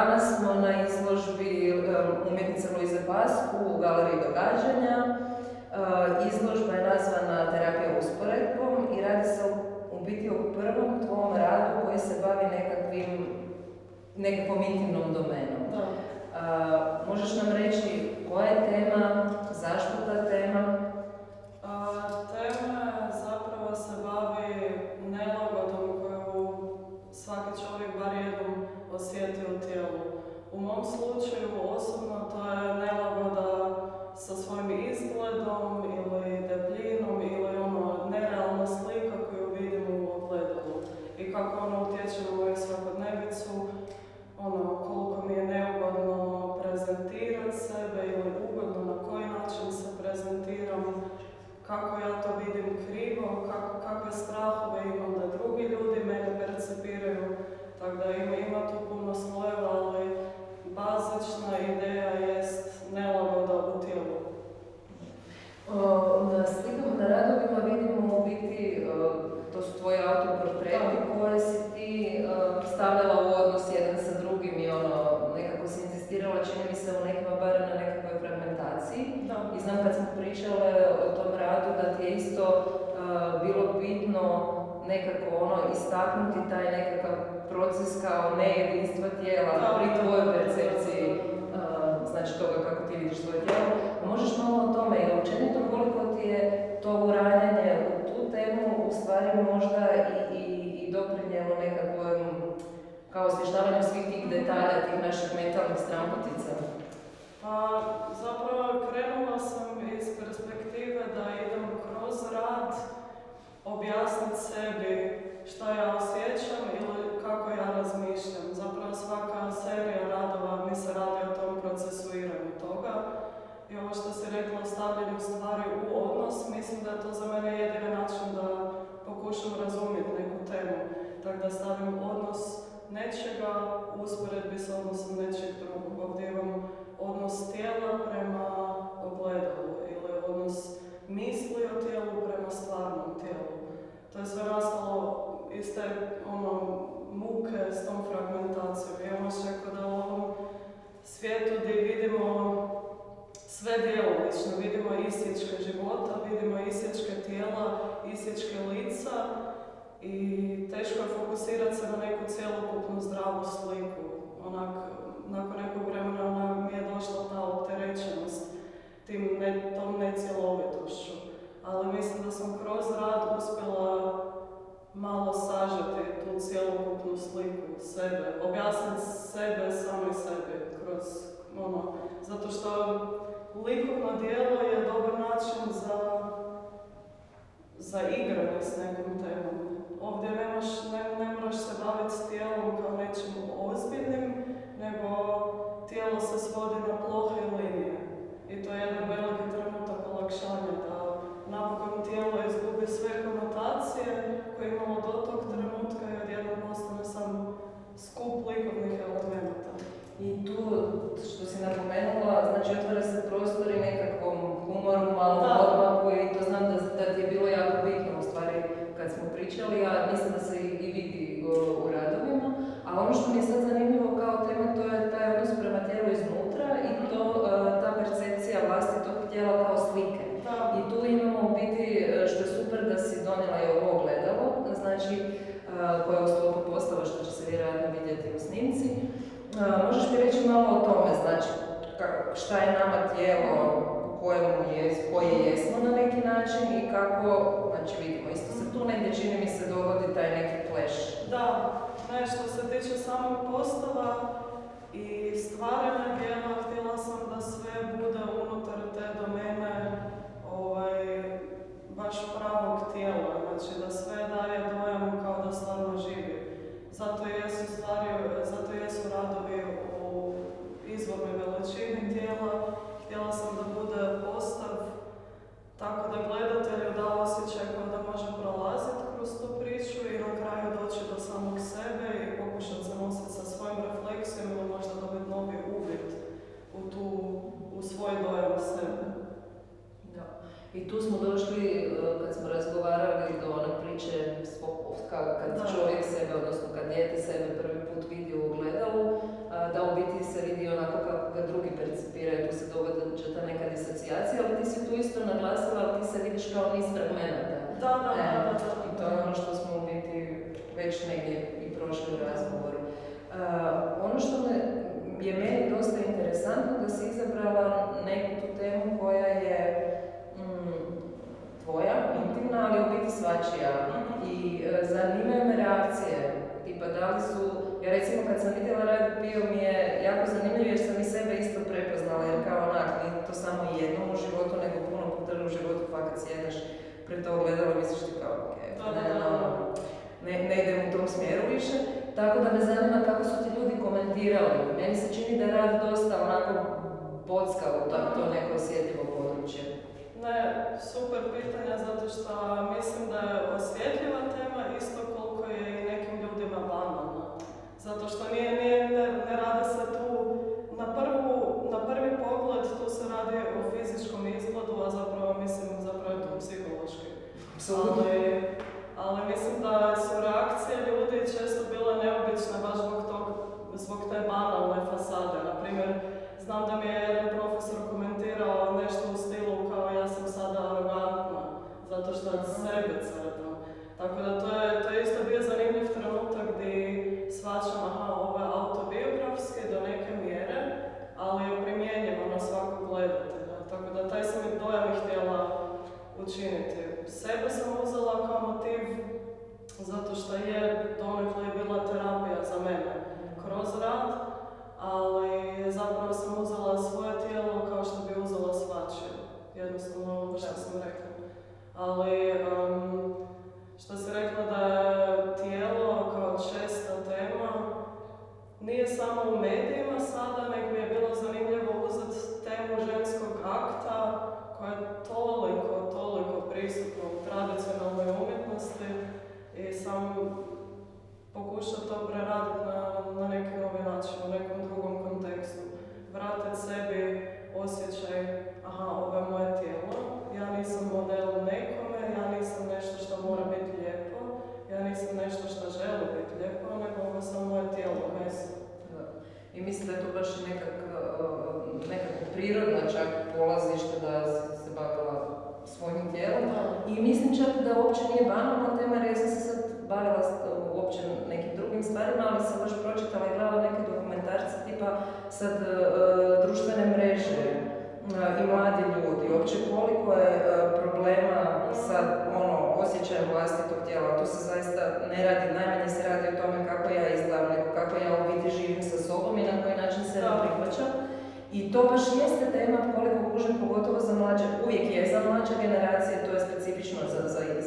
Danas smo na izložbi umjetnice Luize Pasku u Galeriji događanja. Izložba je nazvana Terapija usporedbom i radi se u biti o prvom tvom radu koji se bavi nekakvom intimnom domenom. Možeš nam reći koja je tema, zašto ta tema? Tema zapravo se bavi nelagodom koju svaki čovjek bar jednom osjeti u tijelu. U mom slučaju osobno to je nelagoda sa svojim izgledom ili debljinom ili nerealna slika koju vidim u ogledalu i kako ona utječe na moju svakodnevicu, koliko mi je neugodno prezentirati sebe ili ugodno na koji način se prezentiram, kako ja to vidim krivo, kakve strahove imam da drugi ljudi mene percipiraju. Tako da ima tu puno slojeva, ali bazična ideja jest nelagoda u tijelu. Na slikama, na radovima vidimo u biti, to su tvoji autoportreti koje si ti stavljala u odnos jedan sa drugim i nekako si insistirala, čini mi se u nekima bar na nekakvoj fragmentaciji. I znam kad smo pričale o tom radu da ti je isto bilo bitno nekako istaknuti taj nekakav proces kao nejedinstva tijela pri tvojoj percepciji, znači toga kako ti vidiš svoje tijelo. Možeš malo o tome i općenito koliko ti je to uranjanje u tu temu u stvari možda i doprinijelo nekakvom kao osvještavanju svih tih detalja, tih naših mentalnih stranputica? Zapravo krenula sam iz perspektive da idem kroz rad objasniti sebi šta ja osjećam ili kako ja razmišljam. Zapravo svaka serija radova mi se radi o tom procesuiranju toga. I ovo što si rekla o stavljanju stvari u odnos, mislim da je to za mene jedini način da pokušam razumjeti neku temu. Tako da stavim odnos nečega u usporedbi s odnosom nečeg drugog. Ovdje imam odnos tijela prema ogledalu ili odnos misli o tijelu prema stvarnom tijelu. To je sve nastalo iz te muke s tom fragmentacijom. Imamo rekao da u ovom svijetu gdje vidimo sve djelomično, vidimo isječke života, vidimo isječke tijela, isječke lica i teško je fokusirati se na neku cjelokupnu zdravu sliku. Nakon nekog vremena mi je došla ta opterećenost tom necjelovitošću. Ali mislim da sam kroz rad uspjela malo sažeti tu cjelokupnu sliku sebe, objasniti sebe samoj sebi kroz zato što likovno djelo je dobar način za igranje s nekom temom. Ovdje ne moraš se baviti s tijelom kao nečim ozbiljnim, nego tijelo se svodi na plohe linije. I to je jedan veliki trenutak olakšanja, da napokon tijelo izgubi sve konotacije koje je imalo do tog trenutka i odjednom ostane samo skup likovnih elemenata. I tu, što si napomenula, znači otvara se prostor i nekakvom humoru, malom odmaku i to znam da ti je bilo jako bitno u stvari kad smo pričali, a mislim da se i vidi u radovima. A ono što mi je sad zanimljivo kao tema, to je taj odnos prema tijelu iznutra i ta percepcija vlastitog tijela kao slike. I tu imamo u biti, što je super da si donijela i ovo ogledalo, znači koje je u sklopu postava što će se vjerojatno vidjeti u snimci. Možeš mi reći malo o tome, znači šta je nama tijelo koje jesmo na neki način i kako, znači vidimo, isto se tu negdje čini mi se dogodi taj neki clash. Da, što se tiče samog postava i stvaranja djela, htjela sam da sve bude unutar te domene baš pravog tijela, znači da sve daje dojam kao da stvarno živi. Zato jesu radovi u izvornoj veličini tijela. Htjela sam da bude postav tako da gledatelju da osjećaj kao da može prolaziti kroz tu priču i na kraju doći do samog sebe i pokušati se nositi sa svojim refleksijom ili možda dobiti novi uvid u svoj dojam sebe. I tu smo došli, kad smo razgovarali do one priče kad čovjek sebe, odnosno kad dijete sebe prvi put vidi u ogledalu, da u događa ta neka disocijacija, ali ti si tu isto naglasila, ali ti se vidiš kao niz fragmenata. Da. I to je ono što smo u biti već negdje i prošli u razgovoru. Ono što je meni dosta interesantno da si izabrala neku tu temu koja je tvoja, intimna, ali u biti svačija. I zanimaju me reakcije. Tipa, da li su, ja recimo kad sam vidjela rad bio mi je jako zanimljiv jer sam i sebe isto prepoznala, jer kao onak, nije to samo jednom u životu, nego puno puta u životu pa kad sjedneš pred to ogledalo misliš ti kao, ne idem u tom smjeru više. Tako da me zanima kako su ti ljudi komentirali. Meni se čini da je rad dosta onako bockao u to neko osjetljivo područje. Ne, super pitanja, zato što mislim da je osjetljiva tema isto koliko je i nekim ljudima banalna. Zato što ne radi se tu, na prvi pogled tu se radi o fizičkom izgledu, a zapravo je to psihološki. Ali mislim da su reakcije ljudi često bile neobične baš zbog te banalne fasade. Naprimjer, znam da mi je jedan profesor komentirao nešto u stilu kao ja sam sada arogantna, zato što od sebe crtam. Tako da to je isto bio zanimljiv trenutak gdje shvaćam, ovo je autobiografski do neke mjere, ali je primjenjivo na svakog gledatelja. Tako da taj sam i dojam htjela učiniti. Sebe sam uzela kao motiv zato što je donekle bila terapija za mene kroz rad, ali zapravo sam uzela svoje tijelo kao što bi uzela svačije. Jednostavno ovo što sam rekla. Ali što si rekla da je tijelo kao česta tema, nije samo u medijima sada, nego mi je bilo zanimljivo uzeti temu ženskog akta koja je toliko prisutna u tradicionalnoj umjetnosti i sam pokušao to preraditi na neki novi način, u nekom drugom kontekstu. Vratiti sebi osjećaj, ovo je moje tijelo, ja nisam model nekome, ja nisam nešto što mora biti lijepo, ja nisam nešto što želi biti lijepo, nego ovo je samo moje tijelo, meso. I mislim da je to baš nekako prirodno čak polazište da se bavila svojim tijelom. I mislim čak da uopće nije banalna tema jer ja sam se sad bavila uopće nekim drugim stvarima, ali sam baš pročitala i gledala neke dokumentarce tipa sad društvene mreže i mladi ljudi. Uopće koliko je problema sad osjećajem vlastitog tijela. Tu se zaista ne radi, najmanje se radi o tome kako ja izgledam, nego kako ja u biti živim sa sobom i na koji način se prihvaćam. I to baš jeste tema koliko kužim, pogotovo za mlađe, uvijek je za mlađe generacije, to je specifično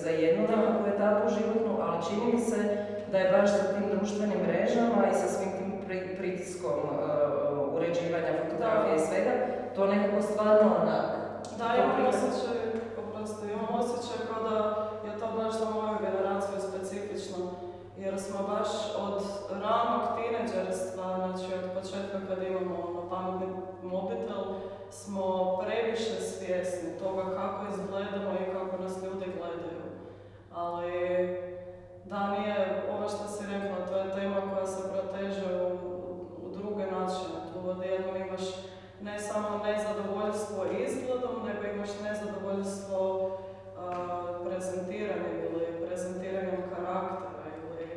za jednu nekakvu etapu životnu, ali čini mi se da je baš sa tim društvenim mrežama i sa svim tim pritiskom uređivanja fotografije i svega, to nekako stvarno onak. Da, imam osjećaj kao da je to baš za moju generaciju specifično, jer smo baš od ranog tineđerstva, znači od početka kad imamo pametni mobitel, smo previše svjesni toga kako izgledamo i kako nas ljudi gledaju. Ali da, nije ovo što si rekla, to je tema koja se proteže u druge načine. Tu odjednom imaš ne samo nezadovoljstvo izgledom, nego imaš nezadovoljstvo prezentiranjem ili prezentiranjem karaktera ili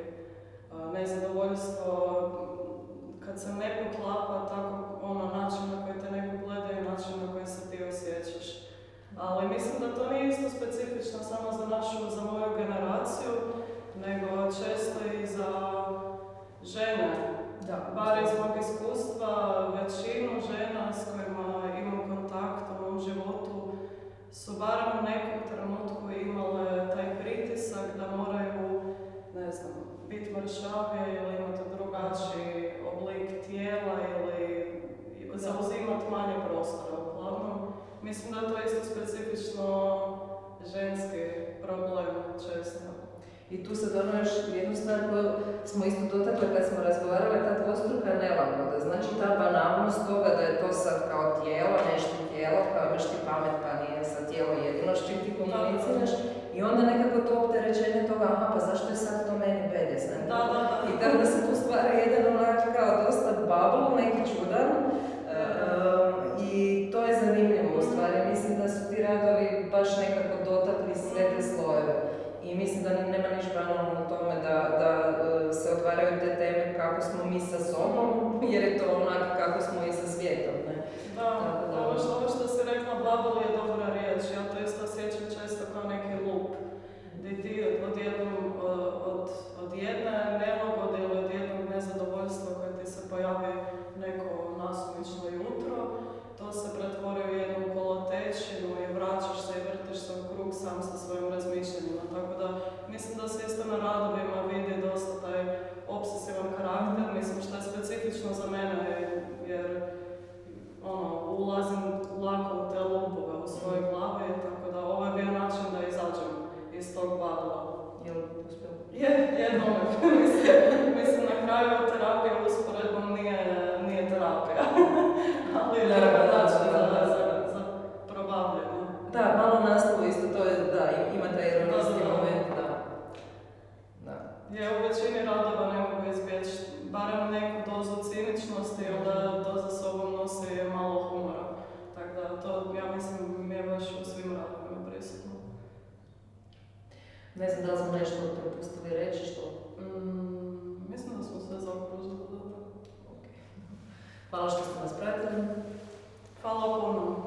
nezadovoljstvo kad se ne poklapa tako način na koji te neko gleda i način na koji se ti osjećaš. Ali mislim da to nije isto specifično samo za moju generaciju, nego često i za žene. Bar iz mog iskustva, većinu žena s kojima imam kontakt u mom životu su barem u nekom trenutku imale taj pritisak da moraju, biti mršavije ili imati drugačiji oblik tijela ili zauzimati manje prostora. Uglavnom, mislim da je to isto specifično ženski problem često. I tu sad još jednu stvar koju smo isto dotakli kad smo razgovarali, ta dvostruka nelagoda. Znači ta banalnost toga da je to sad kao tijelo, nešto tijelo, kao imaš ti pamet pa nije sad tijelo jedino s čim ti komuniciraš. I onda nekako to opterećenje toga, pa zašto je sad to meni bedesno? I tako da se tu stvara jedan onak kao dosta bubble, neki čudan. I to I mislim da nema niš banalno u tome da se otvaraju te teme kako smo mi sa sobom, jer je to onak kako smo i sa svijetom, ne? Da, ovo što si rekla, bubble je dobra riječ. Ja to isto osjećam često kao neki loop. Gdje ti od jedne nelagode ili od jednog nezadovoljstva koje ti se pojavi neko nasumično jutro, to se pretvori u jednu kolotečinu i vraćaš se i vrtiš se u krug sam sa svojim razmišljanjima. Tako da mislim da se isto na radovima vidi dosta taj obsesivan karakter. Mislim što je specifično za mene jer ulazim lako u te lupove u svojoj glavi, tako da ovo je bio način da izađem iz tog badala. Je li uspjelo? Jednom. Mislim, na kraju terapija usporedbom nije terapija. Ali je način za probavljanje. Da, malo naslov isto, to je, da, ima taj ironijski moment, da. Je, u većini radova ne mogu izbjeći barem neku dozu ciničnosti, onda to za sobom nosi malo humora. Tako da, to, ja mislim, je baš u svim radovima prisutno. Ne znam da li smo nešto propustili reći što? Mislim da smo sve zaokružili dobro. Okay. Hvala što ste nas pratili. Hvala puno.